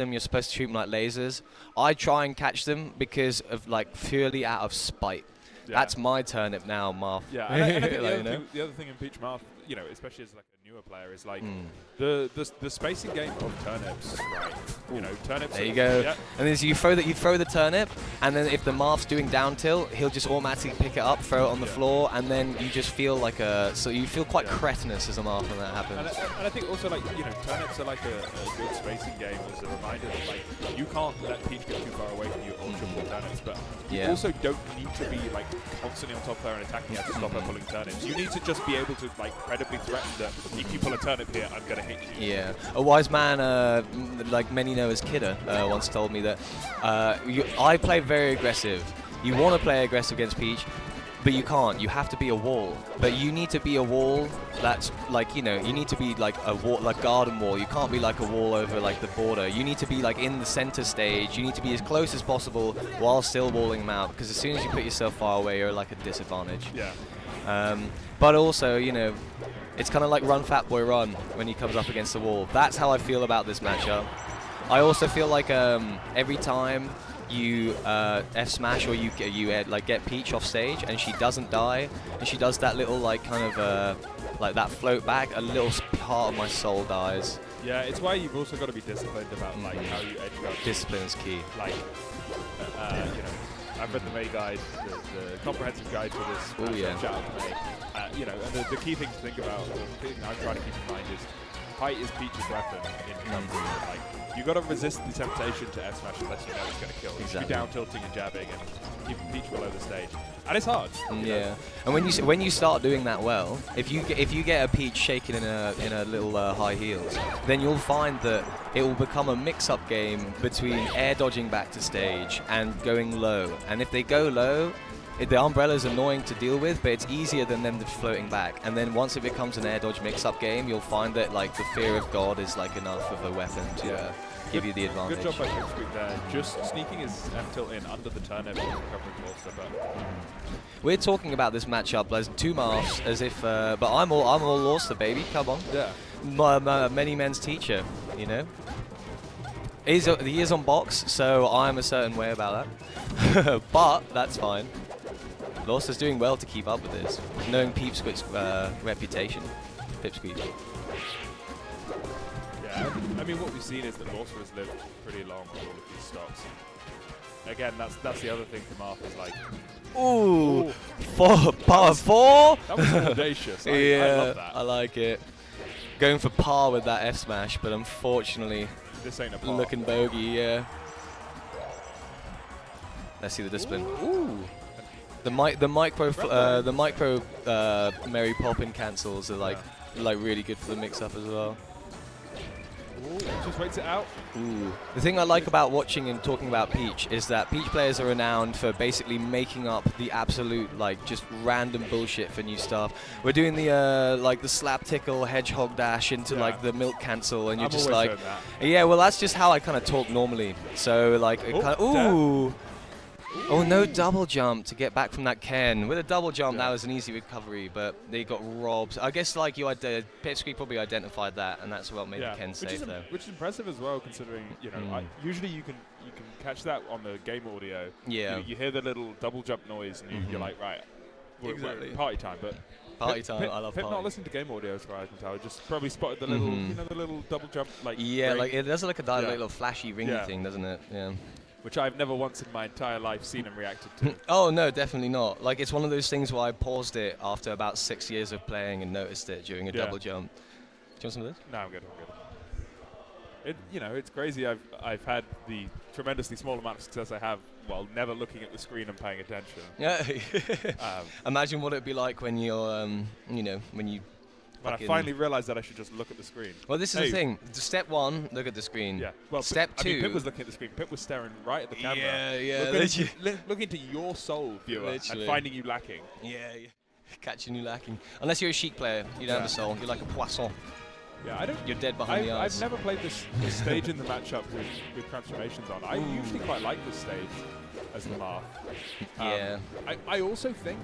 them. You're supposed to shoot them like lasers. I try and catch them because of like purely out of spite. Yeah. That's my turnip now, Marth. Yeah, and I think Like, the other thing in Peach Marth, especially as like a newer player, is like the spacing game of turnips, right? Turnips. There you go. Yeah. And then you throw the turnip, and then if the Marth's doing down tilt, he'll just automatically pick it up, throw it on the floor, and then you just feel like you feel quite cretinous as a Marth when that happens. And I think also like turnips are like a good spacing game as a reminder that like you can't let Peach get too far away from you or triple turnips, but you also don't need to be like constantly on top of her and attacking her to stop her pulling turnips. You need to just be able to like credibly threaten that if you pull a turnip here, I'm gonna hit you. Yeah, a wise man, like many know as Kidder, once told me that I play very aggressive. You want to play aggressive against Peach, but you can't. You have to be a wall. But you need to be a wall that's like, you need to be like a wall, like garden wall. You can't be like a wall over like the border. You need to be like in the center stage. You need to be as close as possible while still walling them out, because as soon as you put yourself far away, you're like a disadvantage. Yeah. But also, it's kind of like run fat boy run when he comes up against the wall. That's how I feel about this matchup. I also feel like every time you F smash or you get Peach off stage and she doesn't die and she does that little like kind of like that float back, a little part of my soul dies. Yeah, it's why you've also got to be disciplined about like how you edge guard. Discipline is key. Like, I've read the May guide, the comprehensive guide for this. Oh yeah. Shout out to May. And the key thing to think about, or the thing I'm trying to keep in mind is, height is Peach's weapon in recovery. Like, you got to resist the temptation to F smash unless you know it's going to kill. You should be down tilting and jabbing and keeping Peach below the stage, and it's hard. Yeah, and when you start doing that well, if you get a Peach shaking in a little high heels, then you'll find that it will become a mix-up game between air dodging back to stage and going low. And if they go low, the umbrella's annoying to deal with, but it's easier than them floating back. And then once it becomes an air dodge mix-up game, you'll find that like the fear of God is like enough of a weapon to give you the advantage. Good job by Pipsqueak there. Just sneaking his F tilt in under the turnip and recovering Laurster, but we're talking about this matchup as two Marths, as if, but I'm all Laurster, baby. Come on. Yeah. My many men's teacher, He is on box, so I'm a certain way about that. But that's fine. Laurster's doing well to keep up with this, knowing Pipsqueak's reputation. Pipsqueak. Yeah, I mean, what we've seen is that Laurster has lived pretty long on all of these stocks. Again, that's the other thing from Marth is like, ooh, par 4? That was audacious. I love that. I like it. Going for par with that F smash, but unfortunately, this ain't a par. looking bogey, yeah. Let's see the discipline. Ooh. The micro Mary Poppin cancels are like really good for the mix-up as well. Ooh, just waits it out. Ooh. The thing I like about watching and talking about Peach is that Peach players are renowned for basically making up the absolute like just random bullshit for new stuff. We're doing the like the slap tickle hedgehog dash into like the milk cancel, and you're just like, yeah, well that's just how I kind of talk normally. So like, ooh. Oh, no double jump to get back from that Ken. With a double jump, that was an easy recovery, but they got robbed. I guess like Pipsqueak probably identified that, and that's what made the Ken safe though. Which is impressive as well, considering usually you can catch that on the game audio. Yeah. You hear the little double jump noise, and you're like, right, we're party time. But party time. I love Pip party. not listening to game audio as far as I can tell. Just probably spotted the little, the little double jump like. Yeah, like it does look like a little flashy ringy thing, doesn't it? Yeah. Which I've never once in my entire life seen and reacted to. Oh, no, definitely not. Like, it's one of those things where I paused it after about 6 years of playing and noticed it during a double jump. Do you want some of this? No, I'm good. It's crazy. I've had the tremendously small amount of success I have while never looking at the screen and paying attention. Yeah. Imagine what it'd be like when you're, when you... When I finally realised that I should just look at the screen. Well, this is the thing. Step 1, look at the screen. Yeah. Well, step 2. Pip was looking at the screen. Pip was staring right at the camera. Yeah. Looking into your soul, viewer, and finding you lacking. Yeah. Catching you lacking. Unless you're a Sheik player, you don't have a soul. You're like a poisson. Yeah, I don't. You're dead behind the eyes. I've never played this stage in the matchup with transformations on. I usually quite like this stage as the Marth. I also think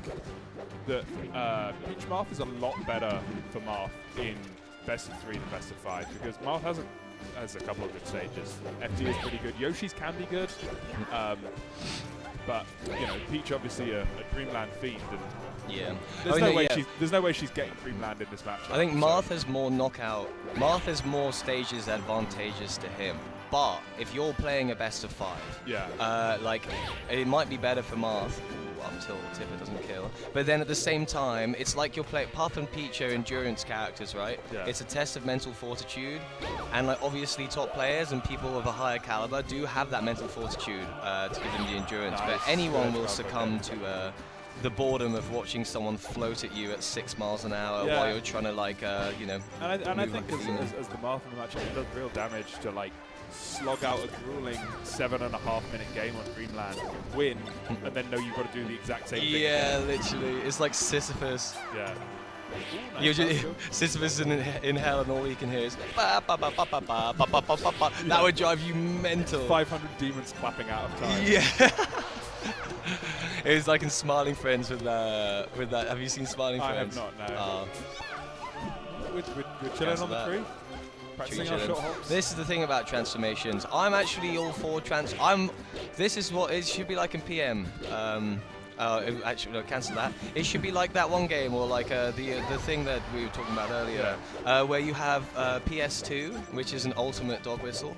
that Peach Marth is a lot better for Marth in best of 3 than best of 5, because Marth hasn't has a couple of good stages. FD is pretty good. Yoshi's can be good, but you know, Peach obviously a Dreamland fiend, and yeah, there's no way she's getting Dreamland in this match. I think Marth has more knockout. Marth has more stages advantageous to him. But if you're playing a best of 5, like it might be better for Marth until Tipper doesn't kill. But then at the same time, it's like you're playing Puff and Peach are endurance characters, right? Yeah. It's a test of mental fortitude, and like obviously top players and people of a higher caliber do have that mental fortitude to give them the endurance. Nice. But anyone will succumb to the boredom of watching someone float at you at 6 miles an hour while you're trying to like you know. And I think as the Marth in the match, it does real damage to like slog out a grueling 7.5-minute game on Dreamland, win, and then know you've got to do the exact same thing. Yeah, literally. It's like Sisyphus. Yeah. Ooh, Nice. nice. Sisyphus in hell, and all you can hear is ba ba ba ba ba ba ba ba ba ba. That would drive you mental. 500 demons clapping out of time. Yeah. It was like in Smiling Friends with that. Have you seen Smiling Friends? I have not, no. We're chilling on the tree? Practicing our short hops? This is the thing about transformations. I'm actually all for this is what it should be like in PM. Actually, no, cancel that. It should be like that one game, or like the thing that we were talking about earlier, where you have PS2, which is an ultimate dog whistle.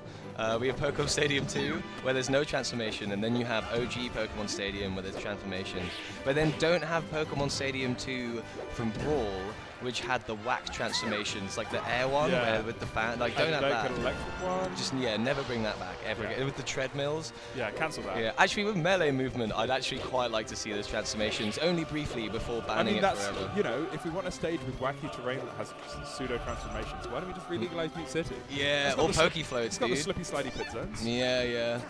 We have Pokemon Stadium 2, where there's no transformation, and then you have OG Pokemon Stadium, where there's transformation. But then don't have Pokemon Stadium 2 from Brawl, which had the whack transformations, like the air one with the fan. Like, don't have that. An electric one. Just never bring that back ever again. With the treadmills. Yeah, cancel that. Yeah, actually with melee movement, I'd actually quite like to see those transformations, only briefly before banning it forever. You know, if we want a stage with wacky terrain that has pseudo transformations, why don't we just re-legalize Mute City? Yeah, or Poke Floats, dude. It's got the slippy slidey pit zones. Yeah.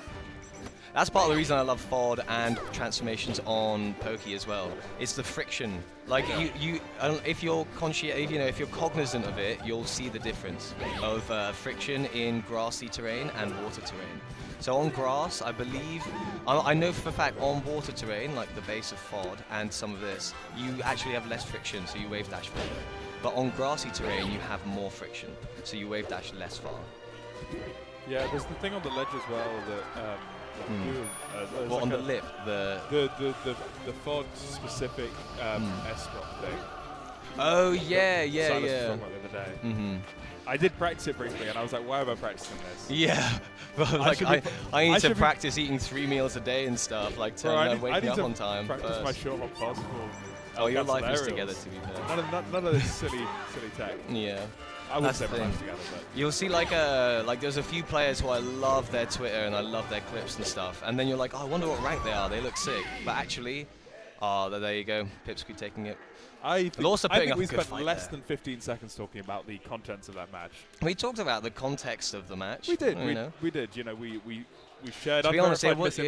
That's part of the reason I love FOD and transformations on Poke as well. It's the friction. Like if you're if you're cognizant of it, you'll see the difference of friction in grassy terrain and water terrain. So on grass, I believe, I know for a fact on water terrain, like the base of FOD and some of this, you actually have less friction, so you wave dash further. But on grassy terrain, you have more friction, so you wave dash less far. Yeah, there's the thing on the ledge as well that. What like on the lip? The FOD specific S-drop thing. Oh yeah. Silas was talking about the other day. I did practice it briefly, and I was like, why am I practicing this? Yeah, well, like I need to practice eating 3 meals a day and stuff, like waking up on time. Practice my short hop possible. Oh, your life is together, to be fair. None of this silly tech. Yeah. I would say my life's together, but you'll see like there's a few players who I love their Twitter and I love their clips and stuff, and then you're like, oh, I wonder what rank they are. They look sick, but actually, there you go, Pipsqueak taking it. I think we spent less than 15 seconds talking about the contents of that match. We talked about the context of the match. We did. We did. You know, we shared unverified misinformation